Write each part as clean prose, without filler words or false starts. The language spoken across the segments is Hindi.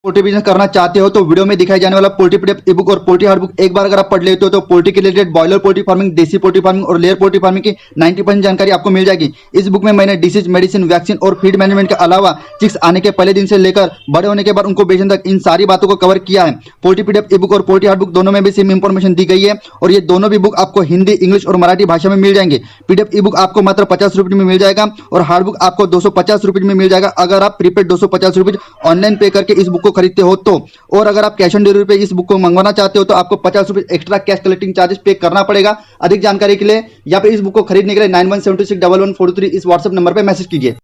पोल्ट्री बिजनेस करना चाहते हो तो वीडियो में दिखाई जाने वाला पोल्ट्री पीडीएफ ई बुक और पोल्ट्री हार्ड बुक एक बार अगर आप पढ़ लेते हो तो पोल्ट्री के रिलेटेड बॉयलर पोल्ट्री फार्मिंग, देसी पोल्ट्री फार्मिंग और लेयर पोल्ट्री फार्मिंग की 90% जानकारी आपको मिल जाएगी। इस बुक में मैंने डिसीज, मेडिसिन, वैक्सीन और फीड मैनेजमेंट के अलावा चिक्स आने के पहले दिन से लेकर बड़े होने के बाद उनको बेचने तक इन सारी बातों को कवर किया है। पोल्ट्री पीडीएफ ई बुक और पोल्ट्री हार्ड बुक दोनों में भी सेम इंफॉर्मेशन दी गई है और ये दोनों भी बुक आपको हिंदी, इंग्लिश और मराठी भाषा में मिल जाएंगे। पीडीएफ ई बुक आपको मात्र 50 रुपये में मिल जाएगा और हार्ड बुक आपको 250 रुपये में मिल जाएगा अगर आप प्रीपेड 250 रुपये ऑनलाइन पे करके इस बुक को खरीदते हो तो। और अगर आप कैश ऑन डिलीवरी पे इस बुक को मंगवाना चाहते हो तो आपको 50 रुपये एक्स्ट्रा कैश कलेक्टिंग चार्जेस पे करना पड़ेगा। अधिक जानकारी के लिए या फिर इस बुक को खरीदने के लिए 91761143 इस व्हाट्सएप नंबर पे मैसेज कीजिए।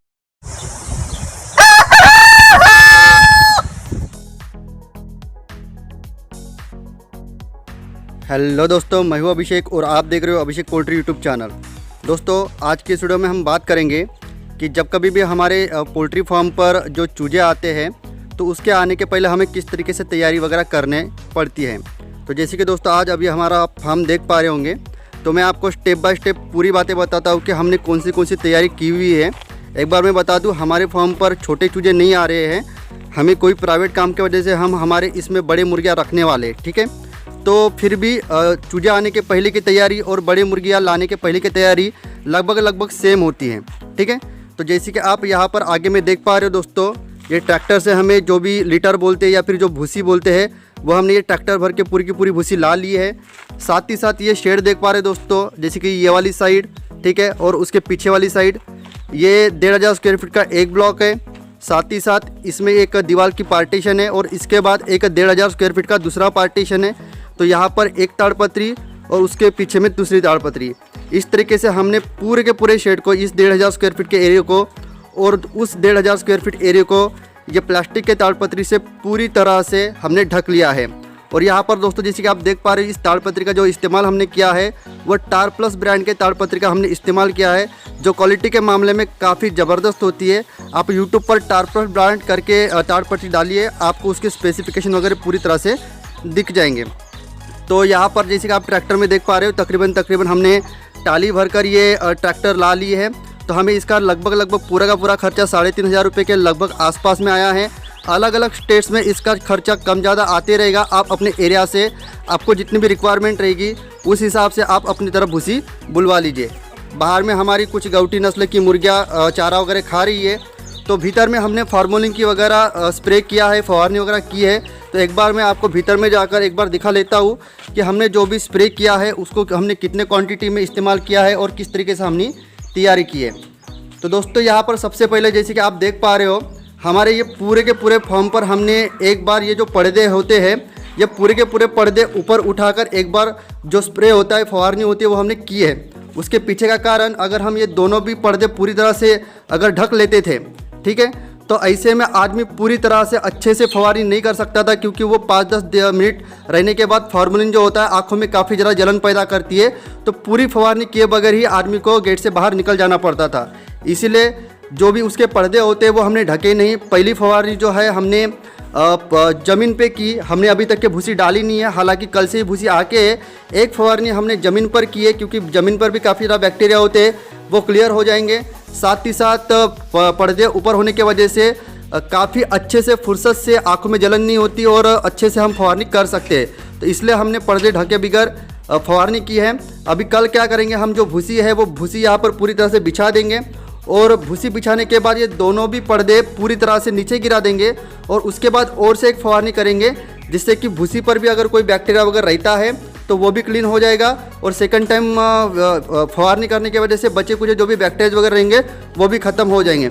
हेलो दोस्तों, मैं हूं अभिषेक और आप देख रहे हो अभिषेक पोल्ट्री यूट्यूब चैनल। दोस्तों, आज की इस वीडियो में हम बात करेंगे कि जब कभी भी हमारे पोल्ट्री फार्म पर जो चूजे आते हैं तो उसके आने के पहले हमें किस तरीके से तैयारी वगैरह करने पड़ती है। तो जैसे कि दोस्तों आज अभी हमारा फार्म देख पा रहे होंगे, तो मैं आपको स्टेप बाय स्टेप पूरी बातें बताता हूँ कि हमने कौन सी तैयारी की हुई है। एक बार मैं बता दूँ, हमारे फार्म पर छोटे चूजे नहीं आ रहे हैं, हमें कोई प्राइवेट काम की वजह से हम हमारे इसमें बड़े मुर्गियाँ रखने वाले, ठीक है। तो फिर भी चूजे आने के पहले की तैयारी और बड़े मुर्गियाँ लाने के पहले की तैयारी लगभग सेम होती है, ठीक है। तो जैसे कि आप यहाँ पर आगे में देख पा रहे हो दोस्तों, ये ट्रैक्टर से हमें जो भी लीटर बोलते हैं या फिर जो भूसी बोलते हैं वो हमने ये ट्रैक्टर भर के पूरी की पूरी भूसी ला ली है। साथ ही साथ ये शेड देख पा रहे हो दोस्तों, जैसे कि ये वाली साइड, ठीक है, और उसके पीछे वाली साइड ये 1500 स्क्वायर फीट का एक ब्लॉक है। साथ ही साथ इसमें एक दीवार की पार्टीशन है और इसके बाद एक 1500 स्क्वायर फीट का दूसरा पार्टीशन है। तो यहाँ पर एक ताड़पत्री और उसके पीछे में दूसरी ताड़पत्री। इस तरीके से हमने पूरे के पूरे शेड को, इस 1500 स्क्वायर फीट के एरिया को और उस 1500 स्क्वायर फीट एरिया को ये प्लास्टिक के ताड़पत्री से पूरी तरह से हमने ढक लिया है। और यहाँ पर दोस्तों जैसे कि आप देख पा रहे हैं, इस ताड़पत्री का जो इस्तेमाल हमने किया है वो टार प्लस ब्रांड के ताड़पत्री का हमने इस्तेमाल किया है, जो क्वालिटी के मामले में काफ़ी ज़बरदस्त होती है। आप यूट्यूब पर टार प्लस ब्रांड करके ताड़पत्री डालिए, आपको उसके स्पेसिफिकेशन वगैरह पूरी तरह से दिख जाएंगे। तो यहाँ पर जैसे कि आप ट्रैक्टर में देख पा रहे हो, तकरीबन हमने टाली भरकर ये ट्रैक्टर ला ली है। तो हमें इसका लगभग पूरा का पूरा खर्चा 3500 रुपये के लगभग आसपास में आया है। अलग अलग स्टेट्स में इसका खर्चा कम ज़्यादा आते रहेगा। आप अपने एरिया से आपको जितनी भी रिक्वायरमेंट रहेगी उस हिसाब से आप अपनी तरफ भूसी बुलवा लीजिए। बाहर में हमारी कुछ गौटी नस्ल की मुर्गियाँ चारा वगैरह खा रही है, तो भीतर में हमने फार्मोलिन की वगैरह स्प्रे किया है, फवारनी वगैरह की है। तो एक बार मैं आपको भीतर में जाकर एक बार दिखा लेता हूँ कि हमने जो भी स्प्रे किया है उसको हमने कितने क्वांटिटी में इस्तेमाल किया है और किस तरीके से हमने तैयारी की है। तो दोस्तों यहाँ पर सबसे पहले जैसे कि आप देख पा रहे हो, हमारे ये पूरे के पूरे फॉर्म पर हमने एक बार ये जो पर्दे होते हैं, ये पूरे के पूरे पर्दे ऊपर उठाकर एक बार जो स्प्रे होता है, फवारनी होती है, वो हमने की है। उसके पीछे का कारण, अगर हम ये दोनों भी पर्दे पूरी तरह से अगर ढक लेते थे, ठीक है, तो ऐसे में आदमी पूरी तरह से अच्छे से फवारनी नहीं कर सकता था, क्योंकि वो 5-10 मिनट रहने के बाद फॉर्मलिन जो होता है आँखों में काफ़ी ज़्यादा जलन पैदा करती है। तो पूरी फवारनी किए बगैर ही आदमी को गेट से बाहर निकल जाना पड़ता था। इसीलिए जो भी उसके पर्दे होते हैं वो हमने ढके नहीं। पहली फवारनी जो है हमने ज़मीन पे की, हमने अभी तक के भूसी डाली नहीं है। हालांकि कल से ही भूसी आके एक फवारनी हमने ज़मीन पर की है, क्योंकि ज़मीन पर भी काफ़ी ज़्यादा बैक्टीरिया होते हैं, वो क्लियर हो जाएंगे। साथ ही साथ पर्दे ऊपर होने की वजह से काफ़ी अच्छे से फुर्सत से आँखों में जलन नहीं होती और अच्छे से हम फवारनी कर सकते हैं। तो इसलिए हमने पर्दे ढके बगैर फवारनी की है। अभी कल क्या करेंगे, हम जो भूसी है वो भूसी यहाँ पर पूरी तरह से बिछा देंगे और भूसी बिछाने के बाद ये दोनों भी पर्दे पूरी तरह से नीचे गिरा देंगे और उसके बाद और से एक फवारनी करेंगे, जिससे कि भूसी पर भी अगर कोई बैक्टीरिया वगैरह रहता है तो वो भी क्लीन हो जाएगा और सेकंड टाइम फवारनी करने की वजह से बचे कुछ जो भी बैक्टीरिया वगैरह रहेंगे वो भी ख़त्म हो जाएंगे।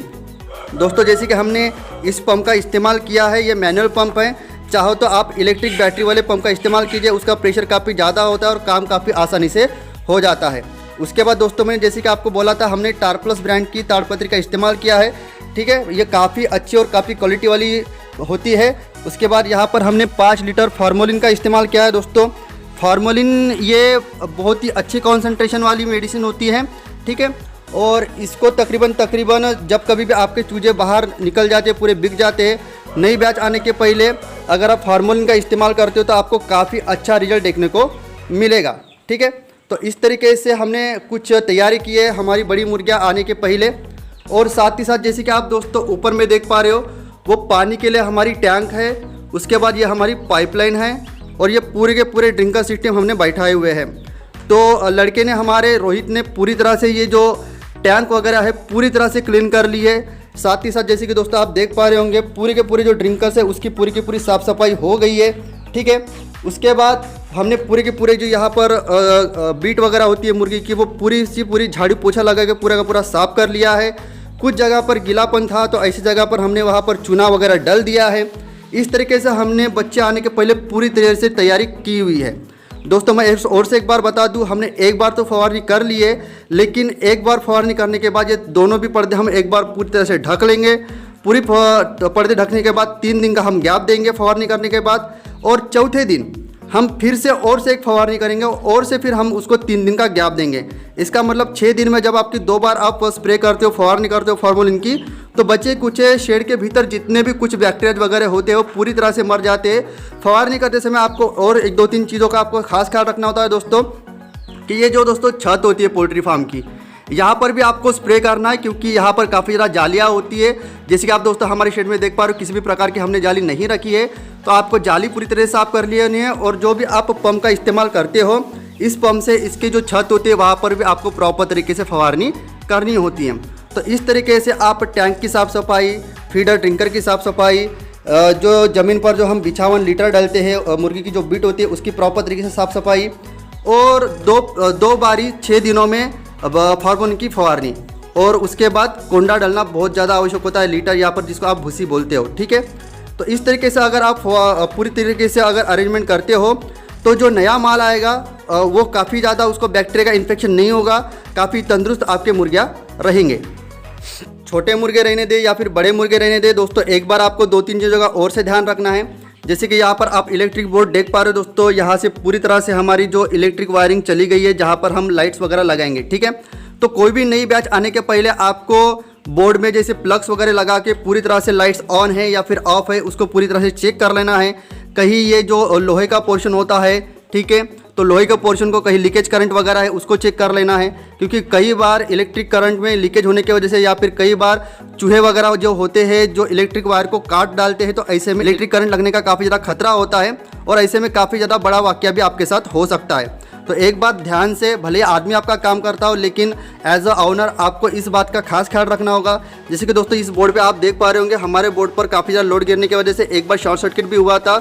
दोस्तों जैसे कि हमने इस पंप का इस्तेमाल किया है, ये मैनुअल पंप है। चाहो तो आप इलेक्ट्रिक बैटरी वाले पंप का इस्तेमाल कीजिए, उसका प्रेशर काफ़ी ज़्यादा होता है और काम काफ़ी आसानी से हो जाता है। उसके बाद दोस्तों मैंने जैसे कि आपको बोला था, हमने टार प्लस ब्रांड की ताड़पत्री का इस्तेमाल किया है, ठीक है। ये काफ़ी अच्छी और काफ़ी क्वालिटी वाली होती है। उसके बाद यहाँ पर हमने 5 लीटर फार्मोलिन का इस्तेमाल किया है। दोस्तों फार्मोलिन ये बहुत ही अच्छी कॉन्सेंट्रेशन वाली मेडिसिन होती है, ठीक है। और इसको तकरीबन जब कभी भी आपके चूजे बाहर निकल जाते, पूरे बिक जाते हैं, नई बैच आने के पहले अगर आप फार्मोलिन का इस्तेमाल करते हो तो आपको काफ़ी अच्छा रिजल्ट देखने को मिलेगा, ठीक है। तो इस तरीके से हमने कुछ तैयारी की है हमारी बड़ी मुर्गियाँ आने के पहले। और साथ ही साथ जैसे कि आप दोस्तों ऊपर में देख पा रहे हो, वो पानी के लिए हमारी टैंक है उसके बाद ये हमारी पाइपलाइन है और ये पूरे के पूरे ड्रिंकर सिस्टम हमने बैठाए हुए हैं। तो लड़के ने हमारे रोहित ने पूरी तरह से ये जो टैंक वगैरह है पूरी तरह से क्लीन कर ली है। साथ ही साथ जैसे कि दोस्तों आप देख पा रहे होंगे पूरे के पूरे जो ड्रिंकर्स है उसकी पूरी की पूरी साफ़ सफाई हो गई है। ठीक है, उसके बाद हमने पूरे के पूरे जो यहाँ पर बीट वगैरह होती है मुर्गी की वो पूरी झाड़ू पोछा लगा के पूरा का पूरा साफ़ कर लिया है। कुछ जगह पर गीलापन था तो ऐसी जगह पर हमने वहाँ पर चूना वगैरह डल दिया है। इस तरीके से हमने बच्चे आने के पहले पूरी तरह से तैयारी की हुई है। दोस्तों मैं और से एक बार बता दूं, हमने एक बार तो फवारनी कर ली है, लेकिन एक बार फवारनी करने के बाद ये दोनों भी पर्दे हम एक बार पूरी तरह से ढक लेंगे। पूरी पर्दे ढकने के बाद 3 दिन का हम गैप देंगे फवारनी करने के बाद, और चौथे दिन हम फिर से और से एक फवारनी करेंगे और से फिर हम उसको 3 दिन का गैप देंगे। इसका मतलब 6 दिन में जब आपकी 2 बार आप स्प्रे करते हो, फवारनी करते हो फॉर्मोलिन की, तो बचे कुछ शेड के भीतर जितने भी कुछ बैक्टीरिया वगैरह होते हैं वो पूरी तरह से मर जाते हैं। फवारनी करते समय आपको और 1-2-3 चीज़ों का आपको खास ख्याल रखना होता है दोस्तों, कि ये जो दोस्तों छत होती है पोल्ट्री फार्म की, यहाँ पर भी आपको स्प्रे करना है, क्योंकि यहाँ पर काफ़ी ज़्यादा जालियाँ होती है। जैसे कि आप दोस्तों हमारे शेड में देख पा रहे हो, किसी भी प्रकार की हमने जाली नहीं रखी है, तो आपको जाली पूरी तरह से साफ कर लेनी है। और जो भी आप पंप का इस्तेमाल करते हो, इस पंप से इसकी जो छत होती है वहाँ पर भी आपको प्रॉपर तरीके से फवारनी करनी होती है। तो इस तरीके से आप टैंक की साफ़ सफाई, फीडर ड्रिंकर की साफ़ सफाई, जो ज़मीन पर जो हम बिछावन लीटर डालते हैं मुर्गी की जो बीट होती है उसकी प्रॉपर तरीके से साफ़ सफाई, और दो बारी 6 दिनों में फॉर्मोलिन की फवारनी, और उसके बाद कोंडा डालना बहुत ज़्यादा आवश्यक होता है, लीटर यहाँ पर जिसको आप भूसी बोलते हो। ठीक है, तो इस तरीके से अगर आप पूरी तरीके से अगर अरेंजमेंट करते हो तो जो नया माल आएगा वो काफ़ी ज़्यादा उसको बैक्टीरिया का इन्फेक्शन नहीं होगा, काफ़ी तंदुरुस्त आपके मुर्गियाँ रहेंगे। छोटे मुर्गे रहने दे या फिर बड़े मुर्गे रहने दे दोस्तों, एक बार आपको 2-3 चीज़ों का और से ध्यान रखना है। जैसे कि यहाँ पर आप इलेक्ट्रिक बोर्ड देख पा रहे हो दोस्तों, यहाँ से पूरी तरह से हमारी जो इलेक्ट्रिक वायरिंग चली गई है, जहाँ पर हम लाइट्स वगैरह लगाएंगे। ठीक है, तो कोई भी नई बैच आने के पहले आपको बोर्ड में जैसे प्लग्स वगैरह लगा के पूरी तरह से लाइट्स ऑन है या फिर ऑफ है उसको पूरी तरह से चेक कर लेना है। कहीं ये जो लोहे का पोर्शन होता है, ठीक है, तो लोहे के पोर्शन को कहीं लीकेज करंट वगैरह है उसको चेक कर लेना है, क्योंकि कई बार इलेक्ट्रिक करंट में लीकेज होने की वजह से या फिर कई बार चूहे वगैरह जो होते हैं जो इलेक्ट्रिक वायर को काट डालते हैं, तो ऐसे में इलेक्ट्रिक करंट लगने का काफ़ी ज़्यादा खतरा होता है और ऐसे में काफ़ी ज़्यादा बड़ा वाकया भी आपके साथ हो सकता है। तो एक बात ध्यान से, भले आदमी आपका काम करता हो लेकिन एज अ ओनर आपको इस बात का खास ख्याल रखना होगा। जैसे कि दोस्तों इस बोर्ड पे आप देख पा रहे होंगे, हमारे बोर्ड पर काफ़ी ज़्यादा लोड गिरने की वजह से एक बार शॉर्ट सर्किट भी हुआ था।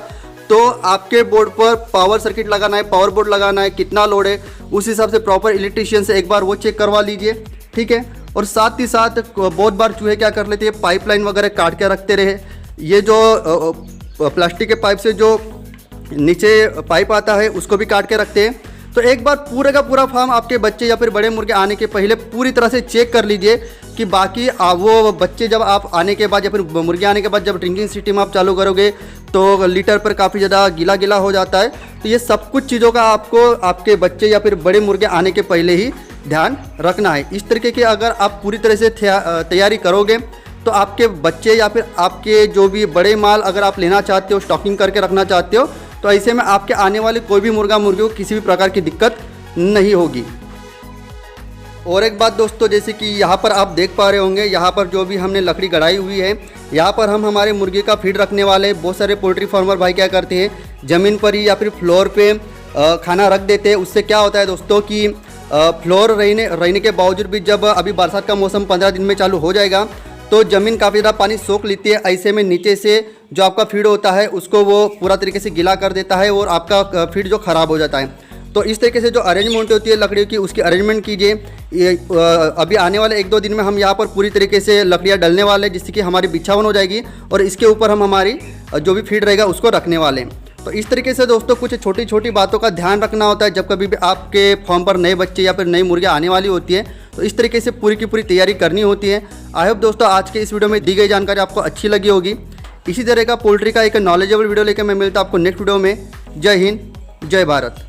तो आपके बोर्ड पर पावर सर्किट लगाना है, पावर बोर्ड लगाना है, कितना लोड है उस हिसाब से प्रॉपर इलेक्ट्रीशियन से एक बार वो चेक करवा लीजिए। ठीक है, और साथ ही साथ बहुत बार चूहे क्या कर लेते हैं, पाइपलाइन वगैरह काट के रखते रहे। ये जो प्लास्टिक के पाइप से जो नीचे पाइप आता है उसको भी काट के रखते हैं। तो एक बार पूरे का पूरा फार्म आपके बच्चे या फिर बड़े मुर्गे आने के पहले पूरी तरह से चेक कर लीजिए कि बाकी वो बच्चे जब आप आने के बाद या फिर मुर्गे आने के बाद जब ड्रिंकिंग सिस्टम आप चालू करोगे तो लीटर पर काफ़ी ज़्यादा गीला गीला हो जाता है। तो ये सब कुछ चीज़ों का आपको आपके बच्चे या फिर बड़े मुर्गे आने के पहले ही ध्यान रखना है। इस तरीके की अगर आप पूरी तरह से तैयारी करोगे तो आपके बच्चे या फिर आपके जो भी बड़े माल अगर आप लेना चाहते हो, स्टॉकिंग करके रखना चाहते हो, तो ऐसे में आपके आने वाले कोई भी मुर्गा मुर्गी को किसी भी प्रकार की दिक्कत नहीं होगी। और एक बात दोस्तों, जैसे कि यहाँ पर आप देख पा रहे होंगे, यहाँ पर जो भी हमने लकड़ी गड़ाई हुई है, यहाँ पर हम हमारे मुर्गी का फीड रखने वाले बहुत सारे पोल्ट्री फार्मर भाई क्या करते हैं, ज़मीन पर ही या फिर फ्लोर पे खाना रख देते हैं। उससे क्या होता है दोस्तों कि फ्लोर रहने के बावजूद भी जब अभी बरसात का मौसम 15 दिन में चालू हो जाएगा तो ज़मीन काफ़ी ज़्यादा पानी सोख लेती है। ऐसे में नीचे से जो आपका फीड होता है उसको वो पूरा तरीके से गीला कर देता है और आपका फीड जो ख़राब हो जाता है। तो इस तरीके से जो अरेंजमेंट होती है लकड़ियों की उसकी अरेंजमेंट कीजिए। अभी आने वाले 1-2 दिन में हम यहाँ पर पूरी तरीके से लकड़ियाँ डलने वाले हैं, जिससे कि हमारी बिछावन हो जाएगी और इसके ऊपर हम हमारी जो भी फीड रहेगा उसको रखने वाले हैं। तो इस तरीके से दोस्तों कुछ छोटी छोटी बातों का ध्यान रखना होता है जब कभी भी आपके फार्म पर नए बच्चे या फिर नई मुर्गियाँ आने वाली होती है, तो इस तरीके से पूरी की पूरी तैयारी करनी होती है। आई होप दोस्तों आज के इस वीडियो में दी गई जानकारी आपको अच्छी लगी होगी। इसी तरह का पोल्ट्री का एक नॉलेजेबल वीडियो लेकर मैं मिलता हूं आपको नेक्स्ट वीडियो में। जय हिंद, जय भारत।